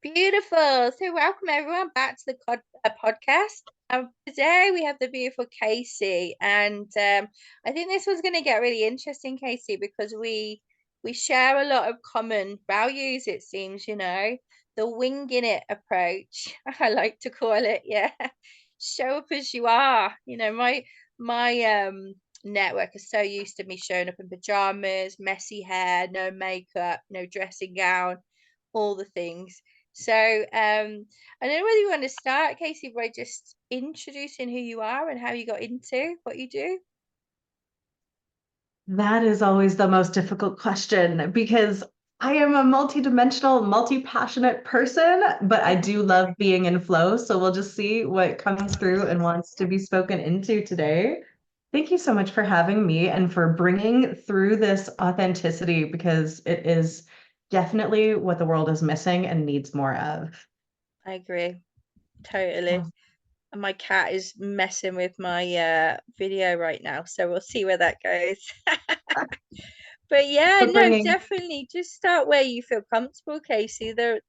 Beautiful. So, welcome everyone back to the podcast. Today we have the beautiful Kacie, and I think this one's going to get really interesting, Kacie, because we share a lot of common values. It seems, the winging it approach. I like to call it, yeah. Show up as you are. My network is so used to me showing up in pajamas, messy hair, no makeup, no dressing gown, all the things. So I don't know whether you want to start, Kacie, by just introducing who you are and how you got into what you do. That is always the most difficult question because I am a multidimensional, multi-passionate person, but I do love being in flow. So we'll just see what comes through and wants to be spoken into today. Thank you so much for having me and for bringing through this authenticity because it is definitely what the world is missing and needs more of. I agree, totally. Oh, And my cat is messing with my video right now, so we'll see where that goes. But yeah, for no, bringing definitely just start where you feel comfortable, Kacie. There,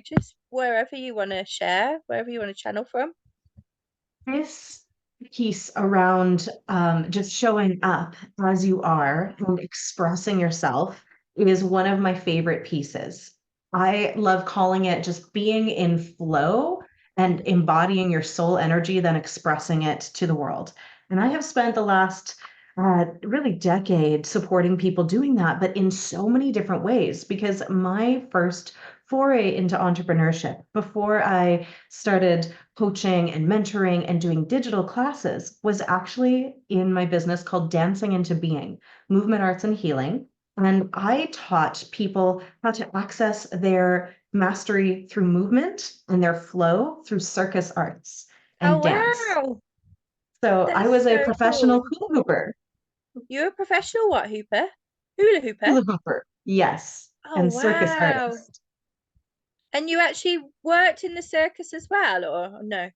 just wherever you want to share, wherever you want to channel from. this piece around just showing up as you are and expressing yourself is one of my favorite pieces. I love calling it just being in flow and embodying your soul energy, then expressing it to the world. And I have spent the last really decade supporting people doing that, but in so many different ways because my first foray into entrepreneurship before I started coaching and mentoring and doing digital classes was actually in my business called Dancing into Being, Movement Arts and Healing. And I taught people how to access their mastery through movement and their flow through circus arts Oh and dance. wow, So I that's was a so professional cool. hula hooper. You're a professional what hooper? Hula hooper? Hula hooper, yes, Oh and circus wow. artist. And you actually worked in the circus as well, or no?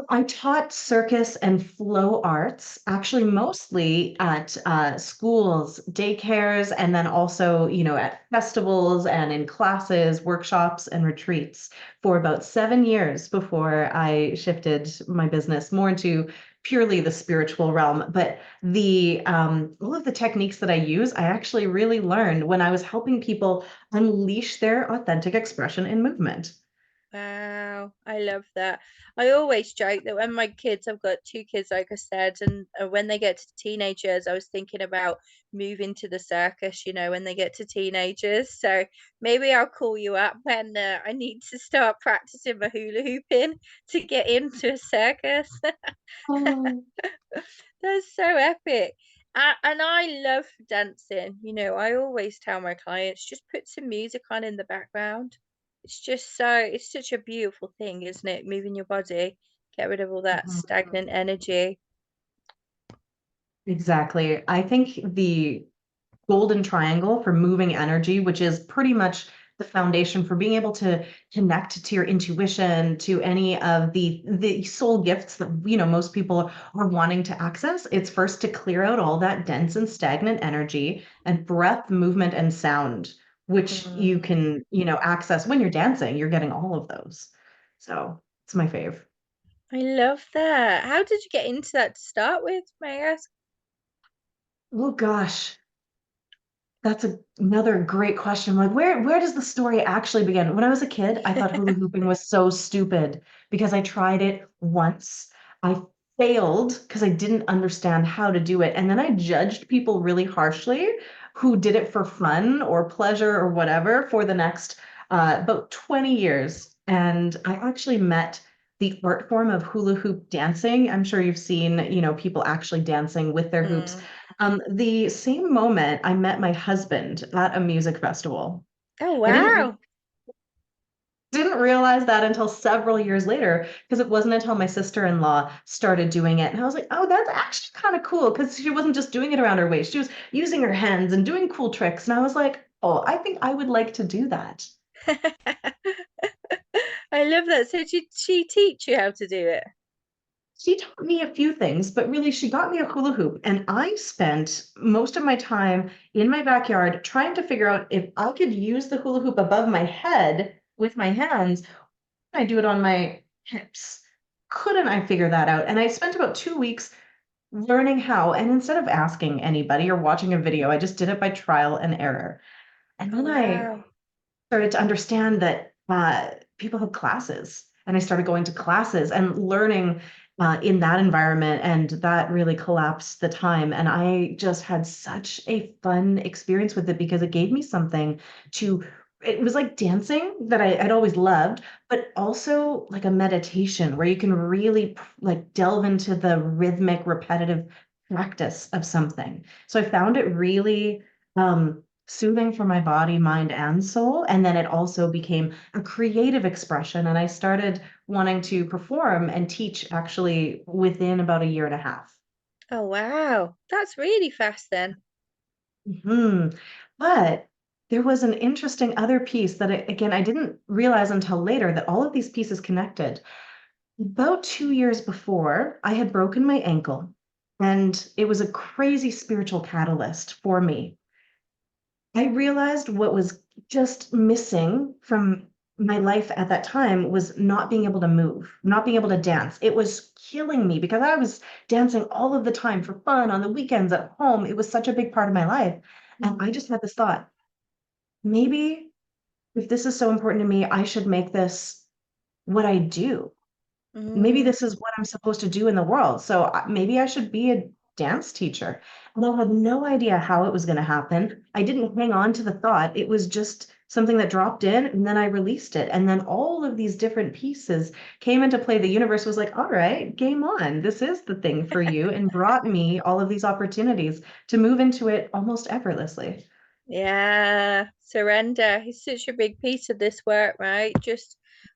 I taught circus and flow arts, actually mostly at schools, daycares, and then also, at festivals and in classes, workshops, and retreats for about 7 years before I shifted my business more into purely the spiritual realm. But the all of the techniques that I use, I actually really learned when I was helping people unleash their authentic expression in movement. Wow, I love that. I always joke that when my kids, I've got two kids, like I said, and when they get to teenagers, I was thinking about moving to the circus, when they get to teenagers. So maybe I'll call you up when I need to start practicing my hula hooping to get into a circus. Oh. That's so epic. And I love dancing. I always tell my clients just put some music on in the background. It's such a beautiful thing, isn't it? Moving your body, get rid of all that stagnant energy. Exactly. I think the golden triangle for moving energy, which is pretty much the foundation for being able to connect to your intuition, to any of the soul gifts that most people are wanting to access. It's first to clear out all that dense and stagnant energy and breath, movement, and sound, which you Mm, can, access when you're dancing. You're getting all of those. So it's my fave. I love that. How did you get into that to start with, may I ask? Oh gosh. That's another great question. Like, where does the story actually begin? When I was a kid, I thought hula hooping was so stupid because I tried it once. I failed because I didn't understand how to do it. And then I judged people really harshly who did it for fun or pleasure or whatever for the next about 20 years. And I actually met the art form of hula hoop dancing. I'm sure you've seen, people actually dancing with their hoops. Mm. The same moment I met my husband at a music festival. Oh I didn't wow. didn't realize that until several years later because it wasn't until my sister-in-law started doing it and I was like, "Oh, that's actually kind of cool," because she wasn't just doing it around her waist. She was using her hands and doing cool tricks and I was like, "Oh, I think I would like to do that." I love that. So did she teach you how to do it? She taught me a few things, but really she got me a hula hoop and I spent most of my time in my backyard trying to figure out if I could use the hula hoop above my head with my hands, I do it on my hips. Couldn't I figure that out? And I spent about 2 weeks learning how. And instead of asking anybody or watching a video, I just did it by trial and error. And Oh, then I wow. started to understand that people have classes, and I started going to classes and learning in that environment, and that really collapsed the time. And I just had such a fun experience with it because it gave me something to. It was like dancing that I'd always loved, but also like a meditation where you can really like delve into the rhythmic, repetitive practice of something. So I found it really soothing for my body, mind, and soul. And then it also became a creative expression. And I started wanting to perform and teach actually within about a year and a half. Oh, wow. That's really fast then. Hmm. But there was an interesting other piece that, again, I didn't realize until later that all of these pieces connected. About 2 years before, I had broken my ankle, and it was a crazy spiritual catalyst for me. I realized what was just missing from my life at that time was not being able to move, not being able to dance. It was killing me because I was dancing all of the time for fun on the weekends at home. It was such a big part of my life. And I Mm. just had this thought, maybe if this is so important to me, I should make this what I do. Maybe Mm. this is what I'm supposed to do in the world. So maybe I should be a dance teacher. And I had no idea how it was going to happen. I didn't hang on to the thought. It was just something that dropped in and then I released it. And then all of these different pieces came into play. The universe was like, all right, game on. This is the thing for you, and brought me all of these opportunities to move into it almost effortlessly. Yeah, surrender is such a big piece of this work, right?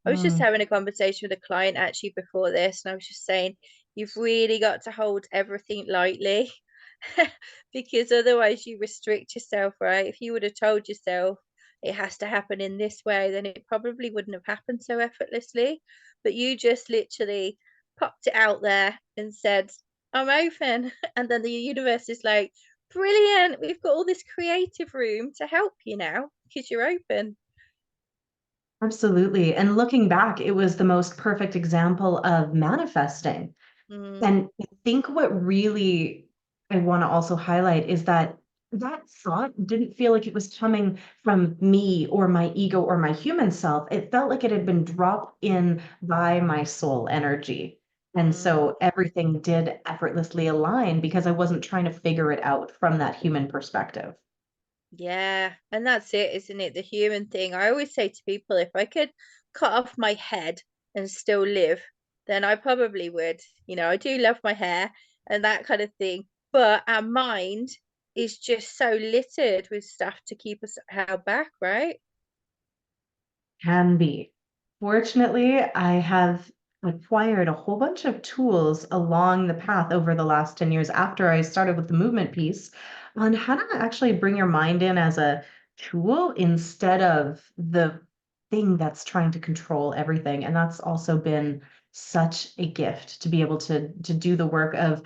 I was just Mm, having a conversation with a client actually before this, and I was just saying, you've really got to hold everything lightly because otherwise you restrict yourself, right? If you would have told yourself it has to happen in this way, then it probably wouldn't have happened so effortlessly. But you just literally popped it out there and said, I'm open. And then the universe is like, brilliant. We've got all this creative room to help you now because you're open. absolutely. And looking back, it was the most perfect example of manifesting. Mm, And I think what really I want to also highlight is that that thought didn't feel like it was coming from me or my ego or my human self. It felt like it had been dropped in by my soul energy. And mm. so everything did effortlessly align because I wasn't trying to figure it out from that human perspective. Yeah, and that's it, isn't it? The human thing. I always say to people, if I could cut off my head and still live, then I probably would. I do love my hair and that kind of thing, but our mind is just so littered with stuff to keep us held back, right? Can be. Fortunately, I have acquired a whole bunch of tools along the path over the last 10 years after I started with the movement piece on how to actually bring your mind in as a tool instead of the thing that's trying to control everything. And that's also been such a gift to be able to do the work of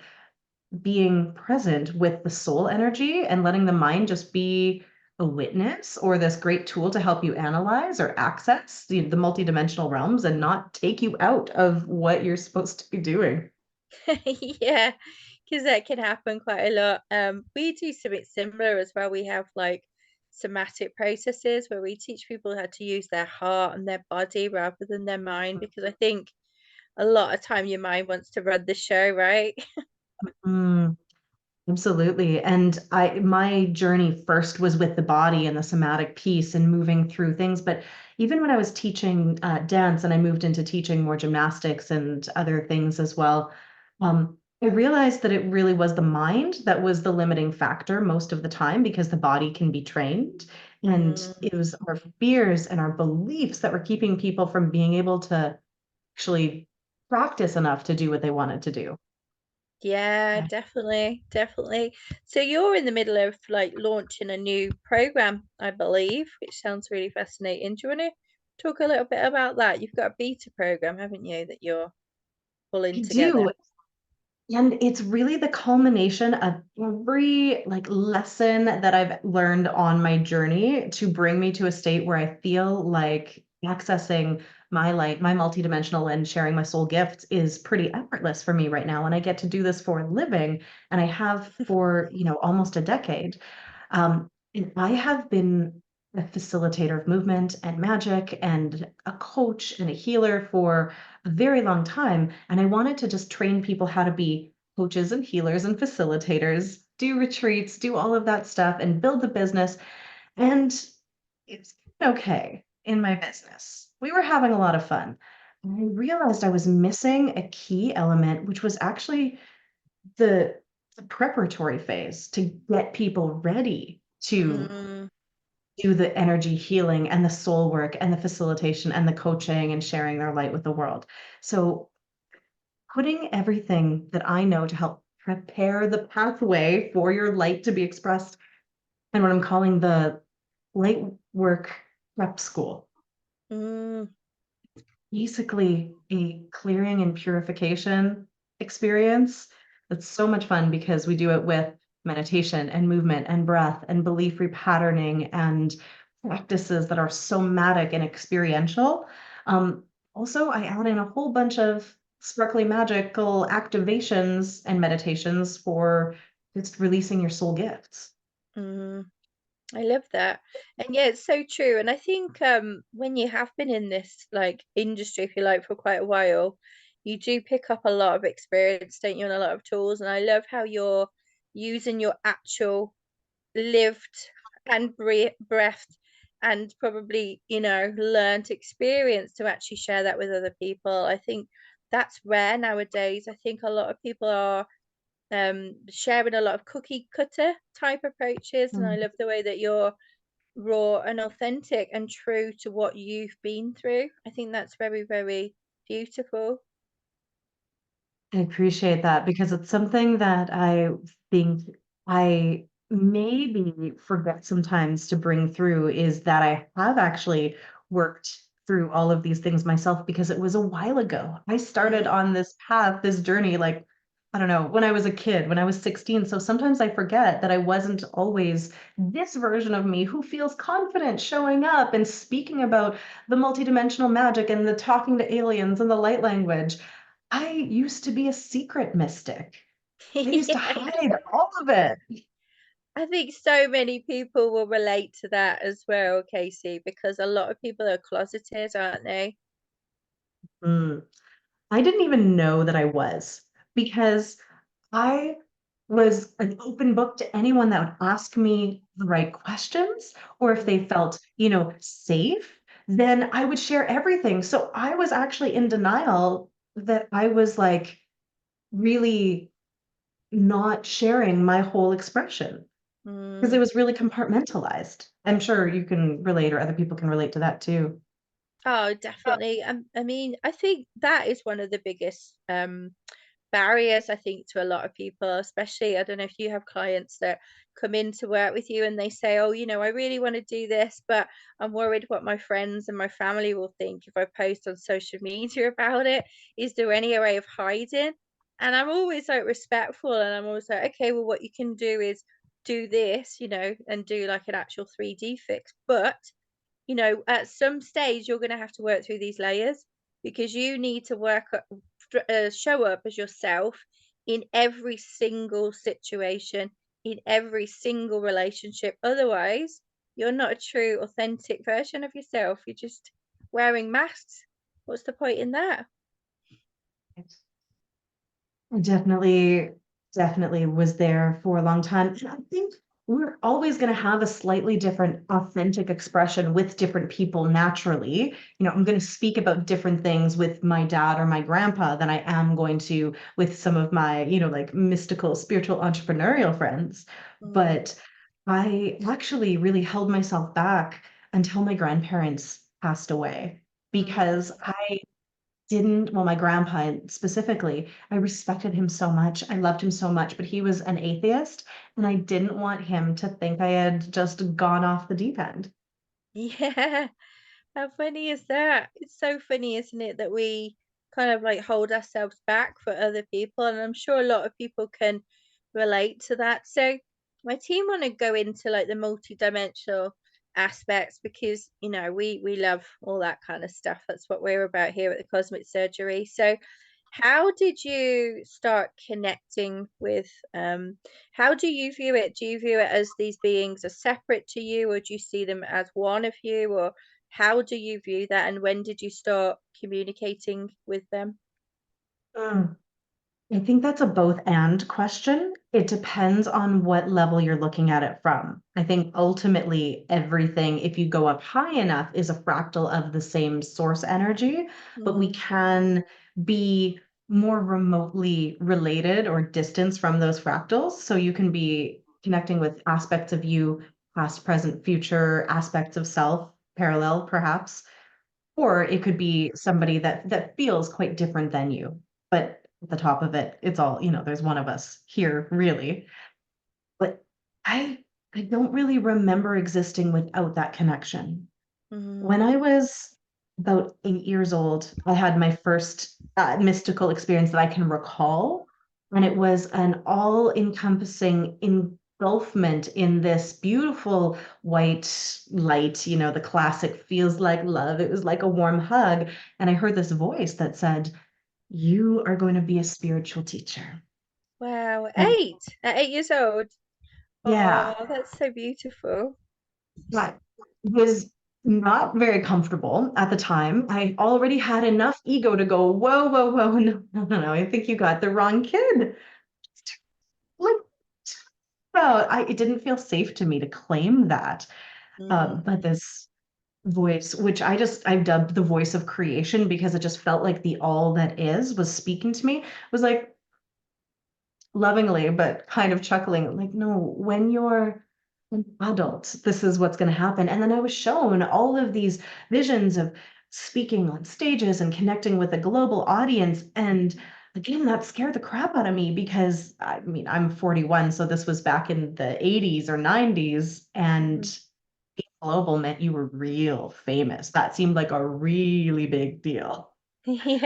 being present with the soul energy and letting the mind just be a witness or this great tool to help you analyze or access the multidimensional realms and not take you out of what you're supposed to be doing. Yeah, because that can happen quite a lot. We do something similar as well. We have like somatic processes where we teach people how to use their heart and their body rather than their mind, because I think a lot of time your mind wants to run the show, right? Mm, absolutely. And my journey first was with the body and the somatic piece and moving through things. But even when I was teaching dance and I moved into teaching more gymnastics and other things as well, I realized that it really was the mind that was the limiting factor most of the time because the body can be trained. And Mm, it was our fears and our beliefs that were keeping people from being able to actually practice enough to do what they wanted to do. yeah, definitely, definitely. So you're in the middle of like launching a new program, I believe, which sounds really fascinating. Do you want to talk a little bit about that? You've got a beta program, haven't you, that you're pulling I together? do. And it's really the culmination of every like lesson that I've learned on my journey to bring me to a state where I feel like accessing my light, my multidimensional, and sharing my soul gifts is pretty effortless for me right now. And I get to do this for a living, and I have for, almost a decade. And I have been a facilitator of movement and magic and a coach and a healer for a very long time. And I wanted to just train people how to be coaches and healers and facilitators, do retreats, do all of that stuff, and build the business. And it's okay in my business. We were having a lot of fun. And I realized I was missing a key element, which was actually the, the preparatory phase to get people ready to Mm, do the energy healing and the soul work and the facilitation and the coaching and sharing their light with the world. So, putting everything that I know to help prepare the pathway for your light to be expressed and what I'm calling the light work prep school. mm, Basically a clearing and purification experience that's so much fun because we do it with meditation and movement and breath and belief repatterning and practices that are somatic and experiential. Um, Also, I add in a whole bunch of sparkly magical activations and meditations for just releasing your soul gifts. mm. I love that. And yeah, it's so true. And I think when you have been in this like industry, if you like, for quite a while, you do pick up a lot of experience, don't you, and a lot of tools. And I love how you're using your actual lived and breathed and probably, learned experience to actually share that with other people. I think that's rare nowadays. I think a lot of people are sharing a lot of cookie cutter type approaches, and I love the way that you're raw and authentic and true to what you've been through. I think that's very, very beautiful. I appreciate that because it's something that I think I maybe forget sometimes to bring through is that I have actually worked through all of these things myself because it was a while ago. I started Mm. on this path, this journey, like, I don't know, when I was a kid, when I was 16. So sometimes I forget that I wasn't always this version of me who feels confident showing up and speaking about the multidimensional magic and the talking to aliens and the light language. I used to be a secret mystic. I used to Yeah. hide all of it. I think so many people will relate to that as well, Casey, because a lot of people are closeted, aren't they? Mm. I didn't even know that I was because I was an open book to anyone that would ask me the right questions, or if Mm. they felt, safe, then I would share everything. So I was actually in denial that I was like really not sharing my whole expression. 'Cause it Mm. was really compartmentalized. I'm sure you can relate or other people can relate to that too. Oh, definitely. I mean, I think that is one of the biggest barriers, I think, to a lot of people, especially, I don't know if you have clients that come in to work with you and they say, oh, I really want to do this, but I'm worried what my friends and my family will think if I post on social media about it. Is there any way of hiding? And I'm always like respectful, and I'm always like, okay, well, what you can do is do this, and do like an actual 3D fix. But at some stage, you're going to have to work through these layers because you need to show up as yourself in every single situation, in every single relationship. Otherwise, you're not a true, authentic version of yourself. You're just wearing masks. What's the point in that? I definitely was there for a long time, and I think we're always gonna have a slightly different authentic expression with different people naturally. I'm gonna speak about different things with my dad or my grandpa than I am going to with some of my, like, mystical, spiritual, entrepreneurial friends. Mm, But I actually really held myself back until my grandparents passed away mm. because I didn't well, my grandpa specifically, I respected him so much. I loved him so much, but he was an atheist, and I didn't want him to think I had just gone off the deep end. Yeah. How funny is that? It's so funny, isn't it, that we kind of like hold ourselves back for other people, and I'm sure a lot of people can relate to that. So my team want to go into like the multi-dimensional aspects, because we love all that kind of stuff. That's what we're about here at the Cosmic Surgery. So how did you start connecting with how do you view it? Do you view it as these beings are separate to you, or do you see them as one of you, or how do you view that, and when did you start communicating with them? Mm. I think that's a both and question. It depends on what level you're looking at it from. I think ultimately everything, if you go up high enough, is a fractal of the same source energy, but we Mm, can be more remotely related or distanced from those fractals. So you can be connecting with aspects of you, past, present, future, aspects of self, parallel perhaps, or it could be somebody that feels quite different than you. But at the top of it, it's all, there's one of us here, really. But I I don't really remember existing without that connection. mm, When I was about 8 years old, I had my first mystical experience that I can recall. And it was an all encompassing engulfment in this beautiful white light, the classic feels like love. It was like a warm hug. And I heard this voice that said, "You are going to be a spiritual teacher." wow, And 8 at 8 years old. yeah, Oh, that's so beautiful. that was not very comfortable at the time. I already had enough ego to go, whoa, whoa, whoa, no, no, no, no. I think you got the wrong kid. Like, no, it didn't feel safe to me to claim that. Mm. But this voice, which I've dubbed the voice of creation because it just felt like the all that is was speaking to me, was like, lovingly, but kind of chuckling, like, no, when you're an adult, this is what's going to happen. And then I was shown all of these visions of speaking on stages and connecting with a global audience. And again, that scared the crap out of me because I mean, I'm 41, so this was back in the 80s or 90s. And Mhm. being global meant you were real famous. That seemed like a really big deal.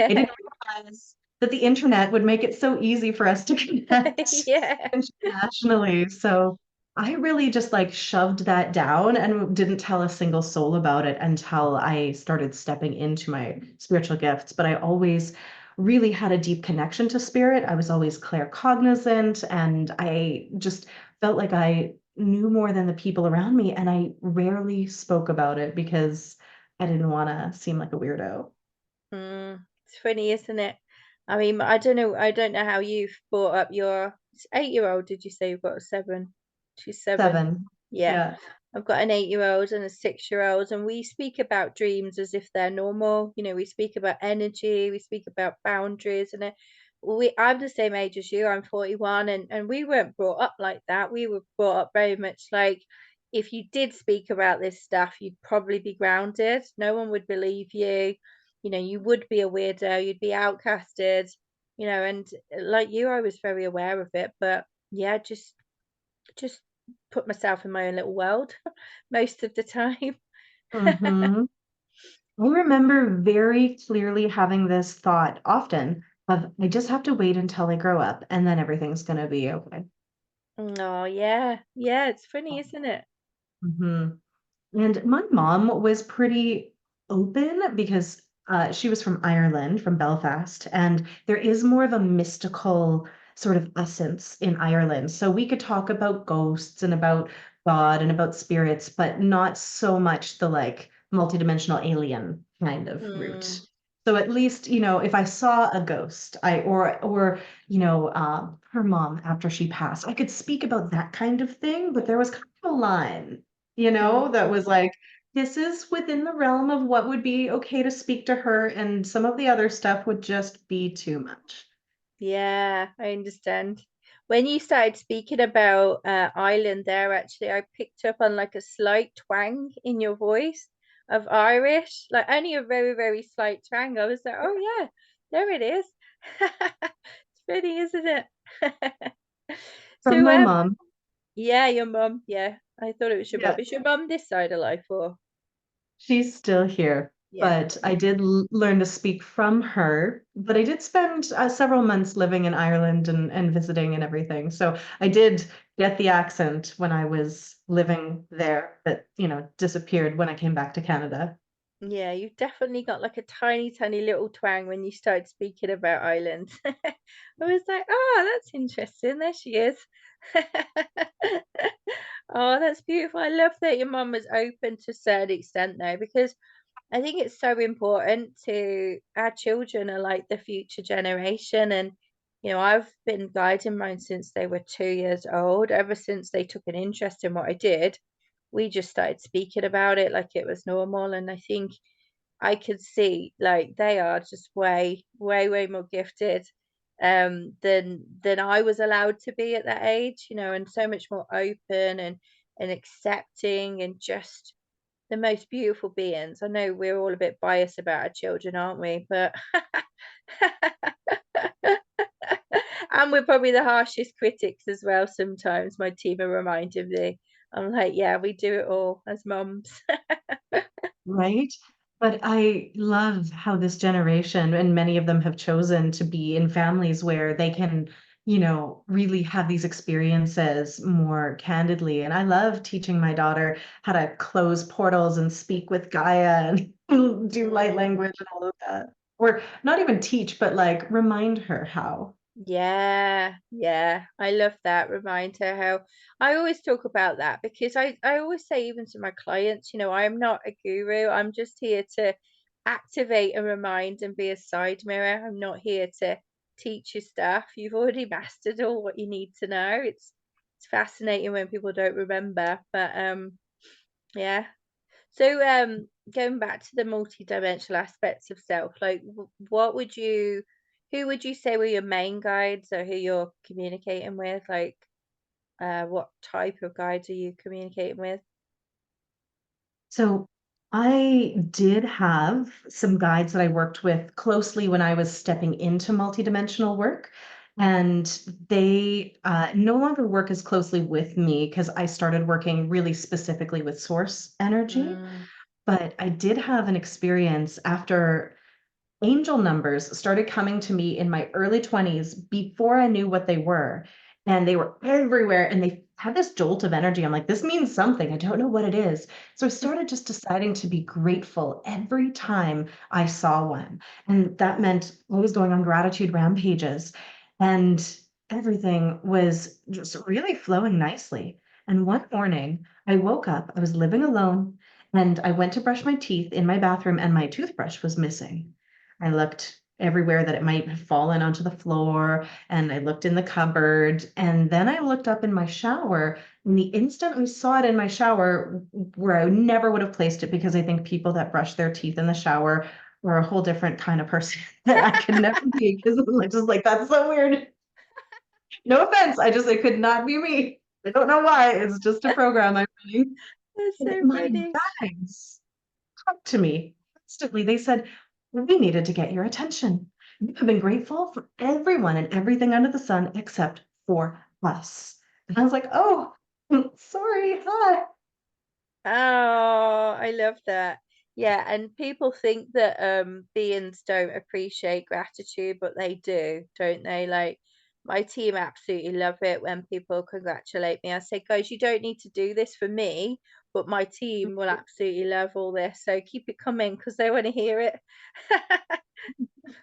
I Yeah. didn't realize that the internet would make it so easy for us to connect Yeah. internationally. So I really just like shoved that down and didn't tell a single soul about it until I started stepping into my spiritual gifts. But I always really had a deep connection to spirit. I was always claircognizant, and I just felt like I knew more than the people around me. And I rarely spoke about it because I didn't want to seem like a weirdo. It's funny, isn't it? I mean, I don't know how you've brought up your 8-year-old. Did you say you've got a seven? She's seven. 7. Yeah. Yeah. I've got an 8-year-old and a 6-year-old, and we speak about dreams as if they're normal. We speak about energy, we speak about boundaries, and I'm the same age as you. I'm 41, and we weren't brought up like that. We were brought up very much like, if you did speak about this stuff, you'd probably be grounded. No one would believe you. You would be a weirdo, you'd be outcasted, and like you, I was very aware of it, but yeah, just put myself in my own little world most of the time. Hmm. I remember very clearly having this thought often of, I just have to wait until I grow up and then everything's going to be okay. Oh, yeah. Yeah, it's funny, isn't it? Hmm. And my mom was pretty open because she was from Ireland, from Belfast, and there is more of a mystical sort of essence in Ireland. So we could talk about ghosts and about God and about spirits, but not so much the like multidimensional alien kind of route. Mm, So at least, if I saw a ghost, or her mom after she passed, I could speak about that kind of thing, but there was kind of a line that mm. was like, this is within the realm of what would be okay to speak to her, and some of the other stuff would just be too much. Yeah, I understand. When you started speaking about Ireland there, actually, I picked up on like a slight twang in your voice of Irish, like only a very, very slight twang. I was like, oh yeah, there it is. It's pretty, isn't it? From So, my mom. yeah, your mum. Yeah, I thought it was your Yeah, mum. Is your mum this side of life, or? she's still here. Yeah. but I did learn to speak from her. But I did spend several months living in Ireland and visiting and everything. So I did get the accent when I was living there, but disappeared when I came back to Canada. Yeah, you've definitely got like a tiny, tiny little twang when you started speaking about Ireland. I was like, oh, that's interesting. There she is. Oh, that's beautiful. I love that your mum was open to a certain extent though, because I think it's so important to our children are like the future generation. And, I've been guiding mine since they were 2 years old. Ever since they took an interest in what I did, we just started speaking about it like it was normal. And I think I could see like they are just way, way, way more gifted than I was allowed to be at that age, and so much more open and accepting and just the most beautiful beings. I know we're all a bit biased about our children, aren't we? But and we're probably the harshest critics as well sometimes. My team are reminding me. I'm like, yeah, we do it all as mums. Right? But I love how this generation, and many of them have chosen to be in families where they can, really have these experiences more candidly. And I love teaching my daughter how to close portals and speak with Gaia and do light Mm. language and all of that. Or not even teach, but like remind her how. Yeah, yeah. I love that. Remind her how I always talk about that because I always say, even to my clients, I'm not a guru. I'm just here to activate and remind and be a side mirror. I'm not here to teach you stuff. You've already mastered all what you need to know. It's fascinating when people don't remember. But yeah. So, going back to the multi-dimensional aspects of self, like what would you, who would you say were your main guides or who you're communicating with? Like, what type of guides are you communicating with? So I did have some guides that I worked with closely when I was stepping into multidimensional work. And they no longer work as closely with me because I started working really specifically with source energy. Mm, But I did have an experience after angel numbers started coming to me in my early 20s before I knew what they were. And they were everywhere and they had this jolt of energy. I'm like, this means something. I don't know what it is. So I started just deciding to be grateful every time I saw one. And that meant always going on gratitude rampages. And everything was just really flowing nicely. And one morning I woke up, I was living alone, and I went to brush my teeth in my bathroom, and my toothbrush was missing. I looked everywhere that it might have fallen onto the floor, and I looked in the cupboard, and then I looked up in my shower, and the instant I saw it in my shower, where I never would have placed it because I think people that brush their teeth in the shower are a whole different kind of person that I could never be because I'm just like, that's so weird. No offense, I could not be me. I don't know why. It's just a program I'm running. that's And so my funny. guides talked to me constantly. They said, we needed to get your attention. You have been grateful for everyone and everything under the sun except for us. And I was like, oh, sorry. Hi. Oh, I love that. Yeah, and people think that beings don't appreciate gratitude, but they do, don't they? Like my team absolutely love it when people congratulate me. I say, guys, you don't need to do this for me, but my team will absolutely love all this. So keep it coming because they want to hear it.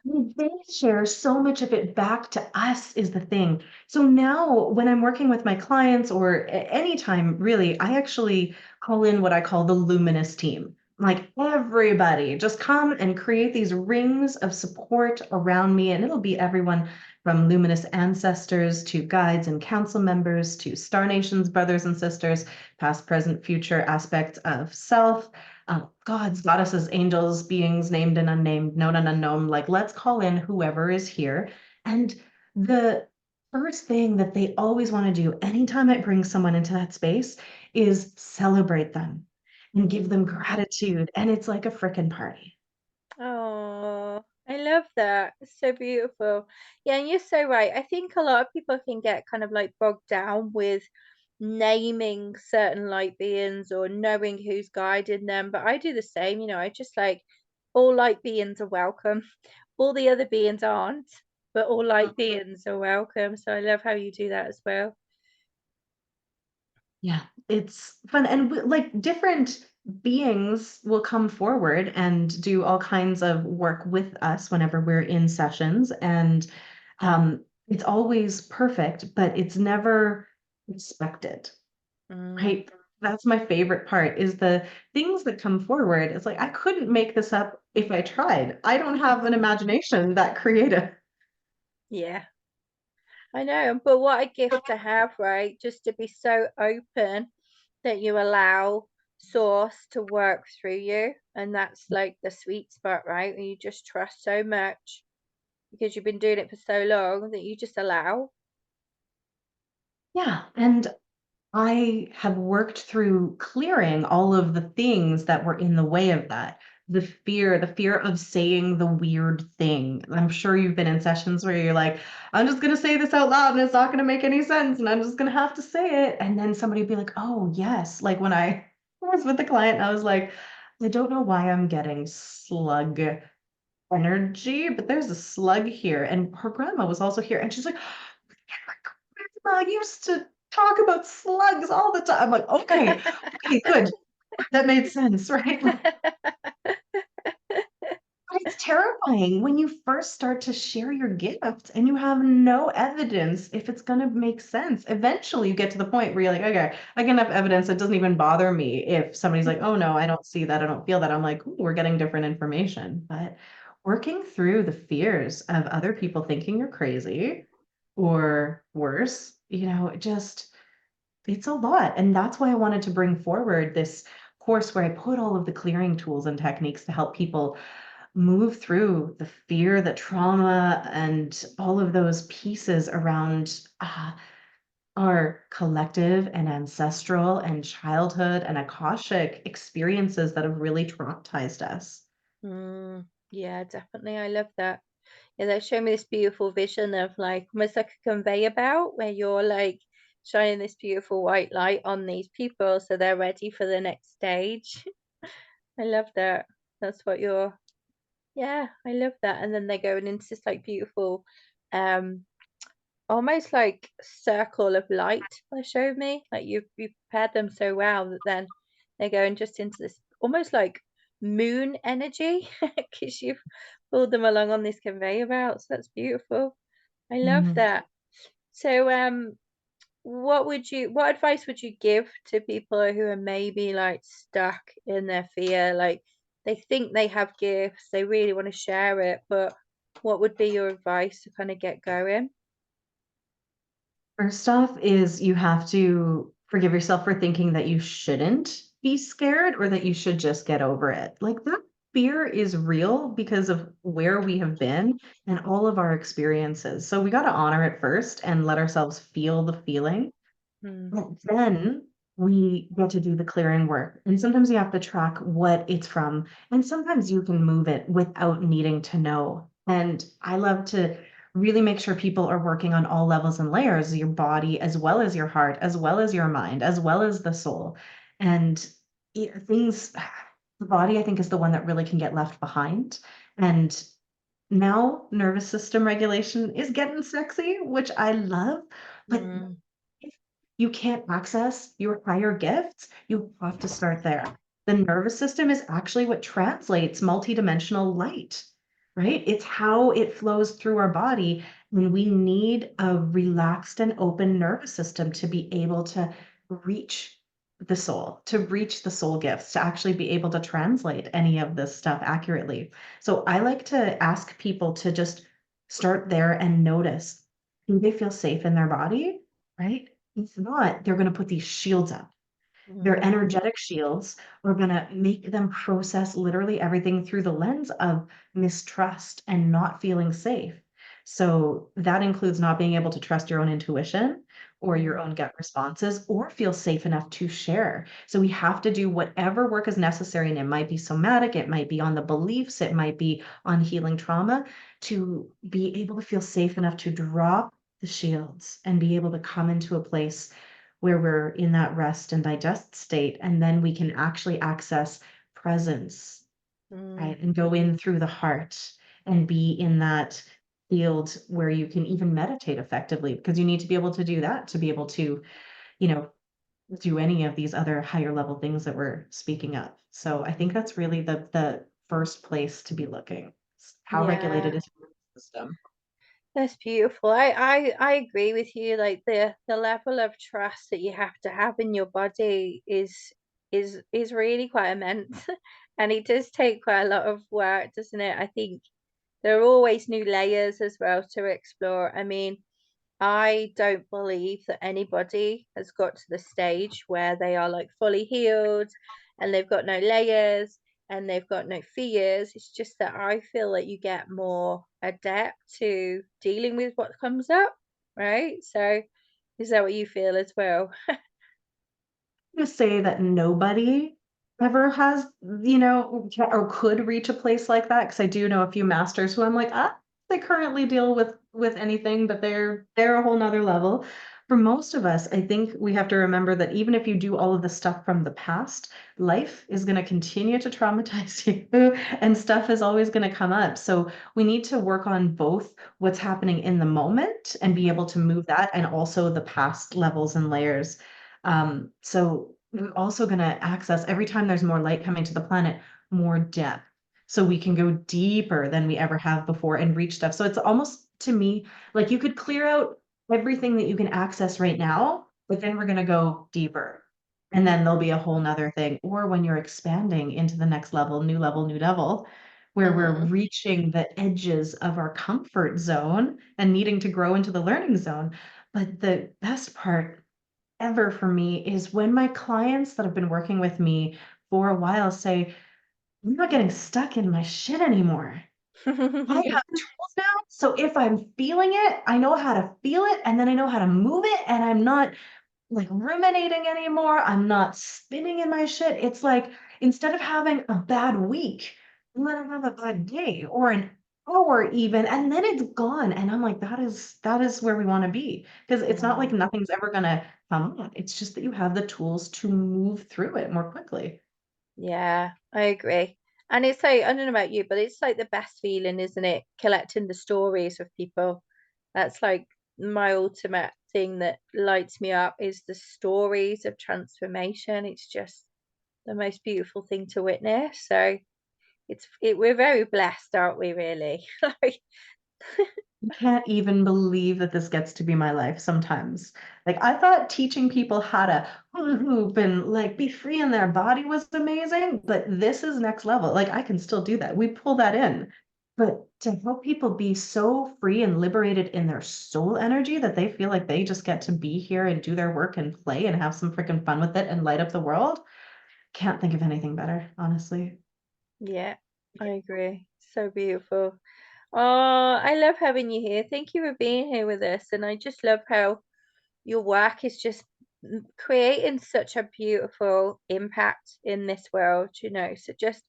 They share so much of it back to us is the thing. So now when I'm working with my clients or anytime really, I actually call in what I call the luminous team. Like everybody, just come and create these rings of support around me. And it'll be everyone from luminous ancestors to guides and council members to Star Nations brothers and sisters, past, present, future aspects of self, gods, goddesses, angels, beings named and unnamed, known and unknown. Like, let's call in whoever is here. And the first thing that they always want to do anytime I bring someone into that space is celebrate them and give them gratitude. And it's like a freaking party. Oh, I love that. It's so beautiful. Yeah, and you're so right. I think a lot of people can get kind of like bogged down with naming certain light beings or knowing who's guiding them. But I do the same, I just like all light beings are welcome. All the other beings aren't, but all light beings are welcome. So I love how you do that as well. Yeah, it's fun. And like different beings will come forward and do all kinds of work with us whenever we're in sessions. And it's always perfect, but it's never expected, Mm, right? That's my favorite part is the things that come forward. It's like I couldn't make this up if I tried. I don't have an imagination that creative. yeah, I know. But what a gift to have, right? Just to be so open that you allow source to work through you. And that's like the sweet spot, right? When you just trust so much because you've been doing it for so long that you just allow. Yeah. And I have worked through clearing all of the things that were in the way of that. The fear of saying the weird thing. I'm sure you've been in sessions where you're like, I'm just going to say this out loud and it's not going to make any sense and I'm just going to have to say it. And then somebody would be like, oh, yes. Like when I was with the client, I was like, I don't know why I'm getting slug energy, but there's a slug here. And her grandma was also here. And she's like, grandma used to talk about slugs all the time. I'm like, okay, okay, good. That made sense, right? But it's terrifying when you first start to share your gifts and you have no evidence if it's going to make sense. Eventually, you get to the point where you're like, okay, I get enough evidence. It doesn't even bother me if somebody's like, oh, no, I don't see that. I don't feel that. I'm like, ooh, we're getting different information. But working through the fears of other people thinking you're crazy or worse, it just it's a lot. And that's why I wanted to bring forward this course where I put all of the clearing tools and techniques to help people move through the fear, the trauma, and all of those pieces around our collective and ancestral and childhood and Akashic experiences that have really traumatized us. Mm, yeah, definitely. I love that. Yeah, they show me this beautiful vision of like almost like a conveyor belt where you're like shining this beautiful white light on these people so they're ready for the next stage. I love that. That's what you're, yeah, I love that. And then they're going into this like beautiful, um, almost like circle of light they showed me. Like you prepared them so well that then they're going just into this almost like moon energy because you've pulled them along on this conveyor belt. So that's beautiful. I love Mhm. that. So what advice would you give to people who are maybe like stuck in their fear? Like they think they have gifts, they really want to share it, but what would be your advice to kind of get going? First off is you have to forgive yourself for thinking that you shouldn't be scared or that you should just get over it. Like that fear is real because of where we have been and all of our experiences. So we got to honor it first and let ourselves feel the feeling. Mm, But then we get to do the clearing work. And sometimes you have to track what it's from. And sometimes you can move it without needing to know. And I love to really make sure people are working on all levels and layers, your body, as well as your heart, as well as your mind, as well as the soul. And things, the body, I think, is the one that really can get left behind. And now nervous system regulation is getting sexy, which I love. But mm, if you can't access your higher gifts, you have to start there. The nervous system is actually what translates multidimensional light, right? It's how it flows through our body. And we need a relaxed and open nervous system to be able to reach the soul, to reach the soul gifts, to actually be able to translate any of this stuff accurately. So I like to ask people to just start there and notice, do they feel safe in their body? Right? If not, they're going to put these shields up. Their mm, energetic shields are going to make them process literally everything through the lens of mistrust and not feeling safe. So that includes not being able to trust your own intuition or your mm, own gut responses or feel safe enough to share. So we have to do whatever work is necessary. And it might be somatic, it might be on the beliefs, it might be on healing trauma to be able to feel safe enough to drop the shields and be able to come into a place where we're in that rest and digest state, and then we can actually access presence Mm, right? And go in through the heart and be in that field where you can even meditate effectively, because you need to be able to do that to be able to, you know, do any of these other higher level things that we're speaking of. So I think that's really the first place to be looking. How regulated yeah. is your system? That's beautiful. I agree with you. Like the level of trust that you have to have in your body is really quite immense. And it does take quite a lot of work, doesn't it? I think there are always new layers as well to explore. I mean, I don't believe that anybody has got to the stage where they are like fully healed and they've got no layers and they've got no fears. It's just that I feel that you get more adept to dealing with what comes up, right? So, is that what you feel as well? To say that nobody ever has, you know, or could reach a place like that, because I do know a few masters who I'm like, ah, they currently deal with anything, but they're a whole nother level. For most of us, I think we have to remember that even if you do all of the stuff from the past, life is going to continue to traumatize you and stuff is always going to come up. So we need to work on both what's happening in the moment and be able to move that, and also the past levels and layers. So we're also going to access, every time there's more light coming to the planet, more depth. So we can go deeper than we ever have before and reach stuff. So it's almost to me like you could clear out everything that you can access right now, but then we're going to go deeper. And then there'll be a whole nother thing. Or when you're expanding into the next level, new level, where we're Mm-hmm. reaching the edges of our comfort zone and needing to grow into the learning zone. But the best part ever for me is when my clients that have been working with me for a while say, I'm not getting stuck in my shit anymore. I have tools now. So if I'm feeling it, I know how to feel it, and then I know how to move it, and I'm not like ruminating anymore. I'm not spinning in my shit. It's like instead of having a bad week, I'm gonna have a bad day or an hour even, and then it's gone. And I'm like, that is where we want to be. Because it's not like Mm. nothing's ever gonna come up. It's just that you have the tools to move through it more quickly. Yeah, I agree. And it's like, I don't know about you, but it's like the best feeling, isn't it? Collecting the stories of people. That's like my ultimate thing that lights me up is the stories of transformation. It's just the most beautiful thing to witness. So we're very blessed, aren't we, really? Like, I can't even believe that this gets to be my life sometimes. Like I thought teaching people how to hula hoop and like be free in their body was amazing, but this is next level. Like I can still do that. We pull that in. But to help people be so free and liberated in their soul energy that they feel like they just get to be here and do their work and play and have some freaking fun with it and light up the world. Can't think of anything better, honestly. yeah, I agree. So beautiful. Oh, I love having you here. Thank you for being here with us. And I just love how your work is just creating such a beautiful impact in this world, you know. So just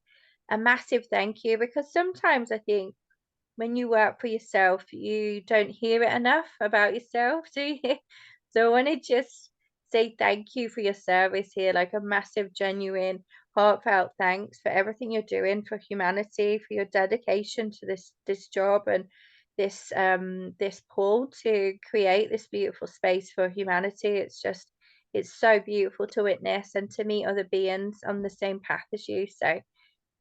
a massive thank you, because sometimes I think when you work for yourself, you don't hear it enough about yourself, do you? So I want to just say thank you for your service here, like a massive, genuine, heartfelt thanks for everything you're doing for humanity, for your dedication to this job and this pull to create this beautiful space for humanity. It's so beautiful to witness and to meet other beings on the same path as you. So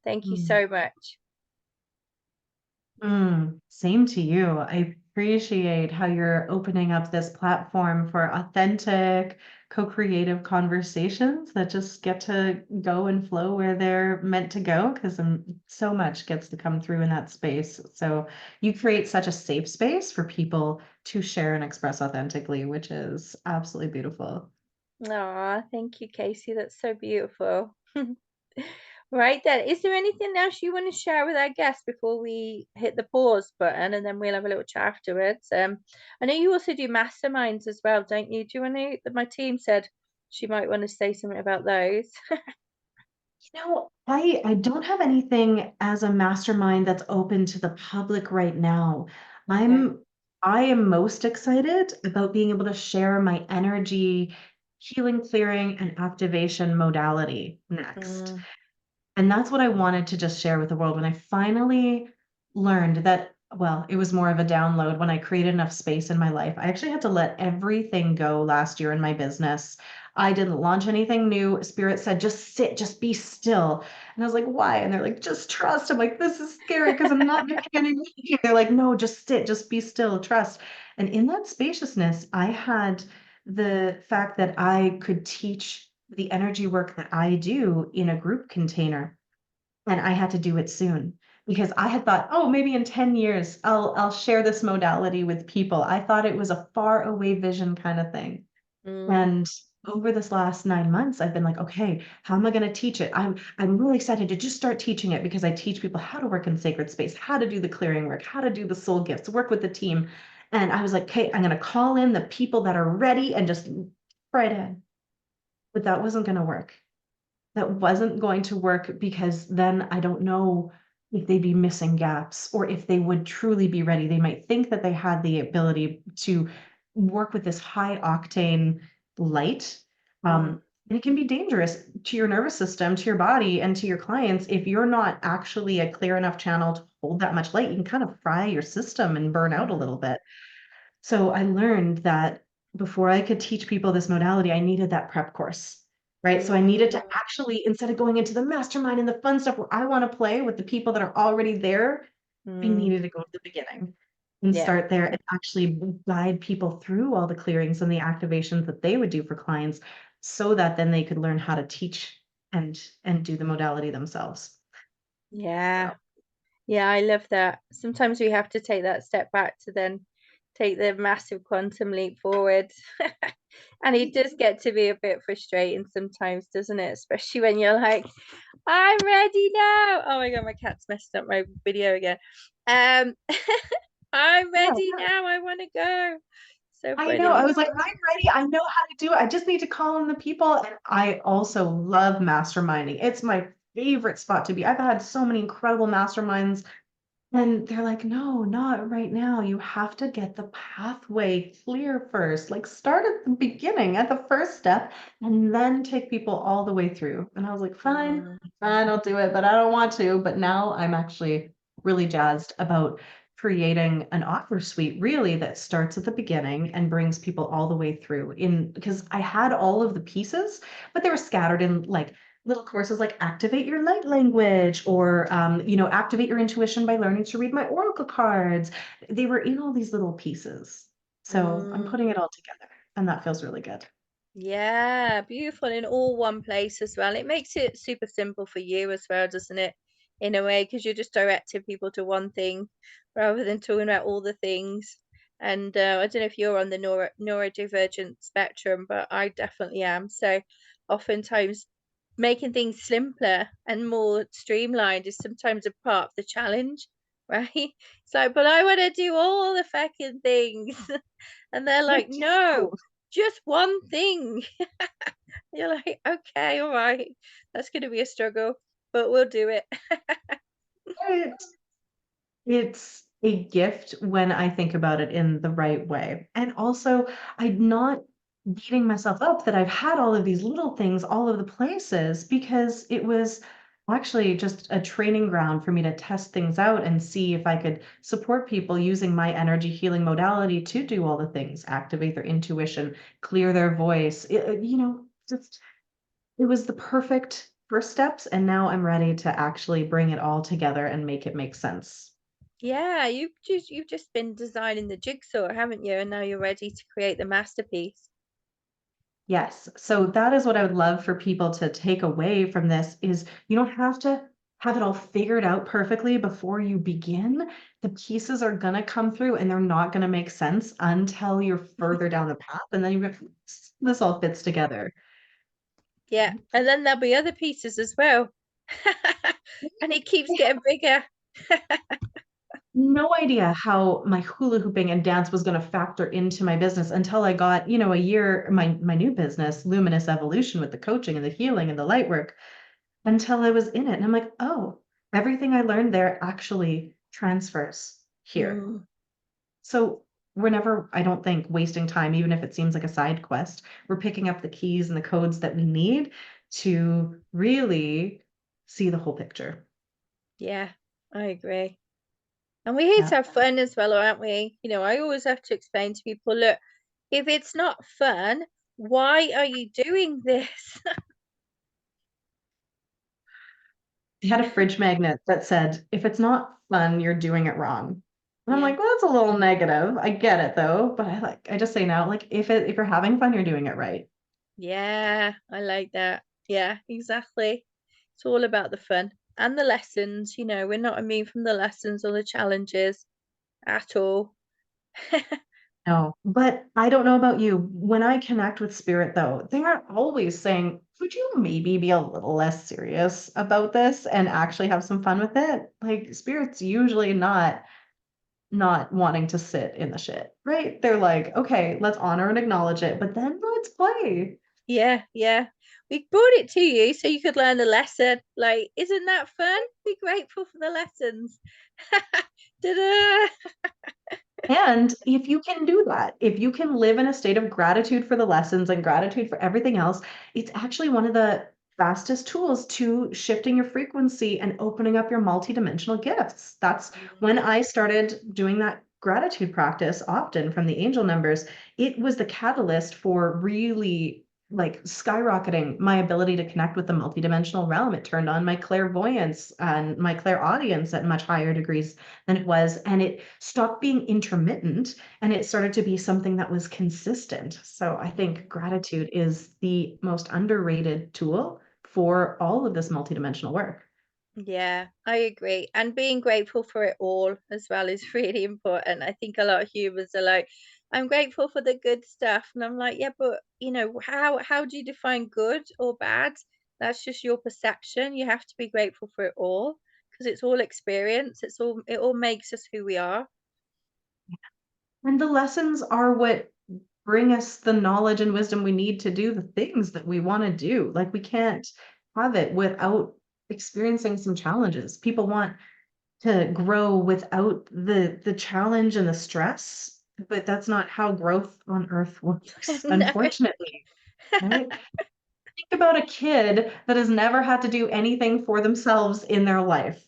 thank you Mm. so much. Same to you. I appreciate how you're opening up this platform for authentic, co-creative conversations that just get to go and flow where they're meant to go, because so much gets to come through in that space. So you create such a safe space for people to share and express authentically, which is absolutely beautiful. Aw, thank you, Kacie. That's so beautiful. Right then, is there anything else you want to share with our guests before we hit the pause button and then we'll have a little chat afterwards? I know you also do masterminds as well, don't you? Do you want to? My team said she might want to say something about those. I don't have anything as a mastermind that's open to the public right now. Okay. I'm I am most excited about being able to share my energy, healing, clearing, and activation modality next. Mm, And that's what I wanted to just share with the world when I finally learned that, well, it was more of a download when I created enough space in my life. I actually had to let everything go last year in my business. I didn't launch anything new. Spirit said, just sit, just be still. And I was like, why? And they're like, just trust. I'm like, this is scary because I'm not making any money. They're like, no, just sit, just be still, trust. And in that spaciousness, I had the fact that I could teach the energy work that I do in a group container. And I had to do it soon because I had thought, oh, maybe in 10 years I'll share this modality with people. I thought it was a far away vision kind of thing. Mm, And over this last 9 months, I've been like, okay, how am I going to teach it? I'm really excited to just start teaching it because I teach people how to work in sacred space, how to do the clearing work, how to do the soul gifts, work with the team. And I was like, okay, I'm going to call in the people that are ready and just right in. But that wasn't going to work. That wasn't going to work because then I don't know if they'd be missing gaps or if they would truly be ready. They might think that they had the ability to work with this high octane light. mm, And it can be dangerous to your nervous system, to your body, and to your clients if you're not actually a clear enough channel to hold that much light. You can kind of fry your system and burn out a mm, little bit. So I learned that before I could teach people this modality, I needed that prep course, right? So I needed to mm, actually, instead of going into the mastermind and the fun stuff where I want to play with the people that are already there, I mm. needed to go to the beginning and Yeah. start there and actually guide people through all the clearings and the activations that they would do for clients so that then they could learn how to teach and do the modality themselves. Yeah. So Yeah, I love that. Sometimes we have to take that step back to then take the massive quantum leap forward. And it does get to be a bit frustrating sometimes, doesn't it? Especially when you're like, I'm ready now. Oh my God, my cat's messed up my video again. Um, I'm ready yeah, now. I want to go. So I know. I funny. was like, I'm ready. I know how to do it. I just need to call in the people. And I also love masterminding. It's my favorite spot to be. I've had so many incredible masterminds and they're like, no, not right now. You have to get the pathway clear first. Like, start at the beginning, at the first step, and then take people all the way through. And I was like, fine, Mm, fine, I'll do it, but I don't want to. But now I'm actually really jazzed about creating an offer suite, really, that starts at the beginning and brings people all the way through. In because I had all of the pieces, but they were scattered in like little courses like activate your light language or activate your intuition by learning to read my oracle cards. They were in all these little pieces, so I'm mm. putting it all together and that feels really good. Yeah, beautiful in all one place as well. It makes it super simple for you as well, doesn't it? In a way, because you're just directing people to one thing rather than talking about all the things. And I don't know if you're on the neurodivergent spectrum, but I definitely am. So oftentimes making things simpler and more streamlined is sometimes a part of the challenge, right? It's like, but I want to do all the fucking things. And they're Me like, no, too. just one thing. You're like, okay, all right, that's going to be a struggle, but we'll do it. Right. It's a gift when I think about it in the right way. And also, I'm not beating myself up that I've had all of these little things all over the places because it was actually just a training ground for me to test things out and see if I could support people using my energy healing modality to do all the things, activate their intuition, clear their voice. Just it was the perfect first steps. And now I'm ready to actually bring it all together and make it make sense. Yeah, you've just been designing the jigsaw, haven't you? And now you're ready to create the masterpiece. Yes. So that is what I would love for people to take away from this is you don't have to have it all figured out perfectly before you begin. The pieces are going to come through and they're not going to make sense until you're further down the path and then you go, this all fits together. Yeah, and then there'll be other pieces as well. And it keeps getting bigger. No idea how my hula hooping and dance was going to factor into my business until I got, a year, my new business, Luminous Evolution with the coaching and the healing and the light work, until I was in it. And I'm like, oh, everything I learned there actually transfers here. Mm, So we're never, I don't think, wasting time, even if it seems like a side quest. We're picking up the keys and the codes that we need to really see the whole picture. Yeah, I agree. And we're here Yeah. to have fun as well, aren't we? I always have to explain to people, look, if it's not fun, why are you doing this? They had a fridge magnet that said, if it's not fun, you're doing it wrong. And I'm Yeah, like, well, that's a little negative. I get it though, but I just say now, like if you're having fun, you're doing it right. yeah, I like that. Yeah, exactly. It's all about the fun and the lessons. We're not immune from the lessons or the challenges at all. No, but I don't know about you. When I connect with spirit though, they are always saying, could you maybe be a little less serious about this and actually have some fun with it? Like spirit's usually not wanting to sit in the shit, right? They're like, okay, let's honor and acknowledge it, but then let's play. Yeah, yeah. We brought it to you so you could learn the lesson. Like, isn't that fun? Be grateful for the lessons. Ta-da! And if you can do that, if you can live in a state of gratitude for the lessons and gratitude for everything else, it's actually one of the fastest tools to shifting your frequency and opening up your multidimensional gifts. That's when I started doing that gratitude practice often from the angel numbers. It was the catalyst for really like skyrocketing my ability to connect with the multidimensional realm. It turned on my clairvoyance and my clairaudience at much higher degrees than it was. And it stopped being intermittent and it started to be something that was consistent. So I think gratitude is the most underrated tool for all of this multidimensional work. Yeah, I agree. And being grateful for it all as well is really important. I think a lot of humans are like, I'm grateful for the good stuff. And I'm like, yeah, but how do you define good or bad? That's just your perception. You have to be grateful for it all because it's all experience. It all makes us who we are. And the lessons are what bring us the knowledge and wisdom we need to do the things that we want to do. Like we can't have it without experiencing some challenges. People want to grow without the challenge and the stress, but that's not how growth on earth works, No. unfortunately, right? Think about a kid that has never had to do anything for themselves in their life.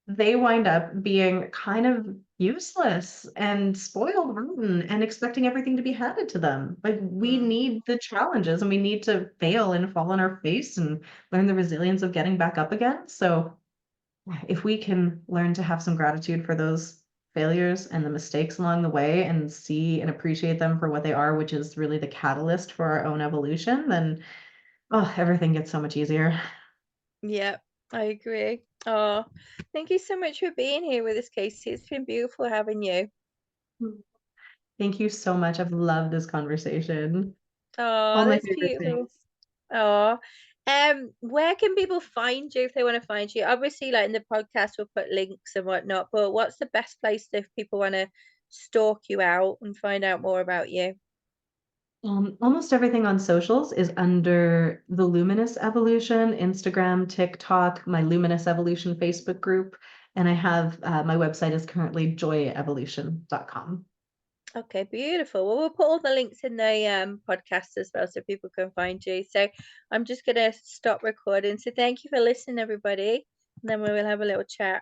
They wind up being kind of useless and spoiled rotten and expecting everything to be handed to them. Like we Mm. need the challenges and we need to fail and fall on our face and learn the resilience of getting back up again. So if we can learn to have some gratitude for those failures and the mistakes along the way and see and appreciate them for what they are, which is really the catalyst for our own evolution, then oh, everything gets so much easier. Yeah, I agree. Oh, thank you so much for being here with us, Casey. It's been beautiful having you. Thank you so much. I've loved this conversation. Oh, All my that's favorite beautiful. things. Oh, where can people find you if they want to find you? Obviously, like in the podcast, we'll put links and whatnot, but what's the best place if people want to stalk you out and find out more about you? Almost everything on socials is under the Luminous Evolution, Instagram, TikTok, my Luminous Evolution Facebook group, and I have my website is currently joyevolution.com. Okay, beautiful. Well, we'll put all the links in the podcast as well so people can find you. So I'm just gonna stop recording. So thank you for listening, everybody. And then we will have a little chat.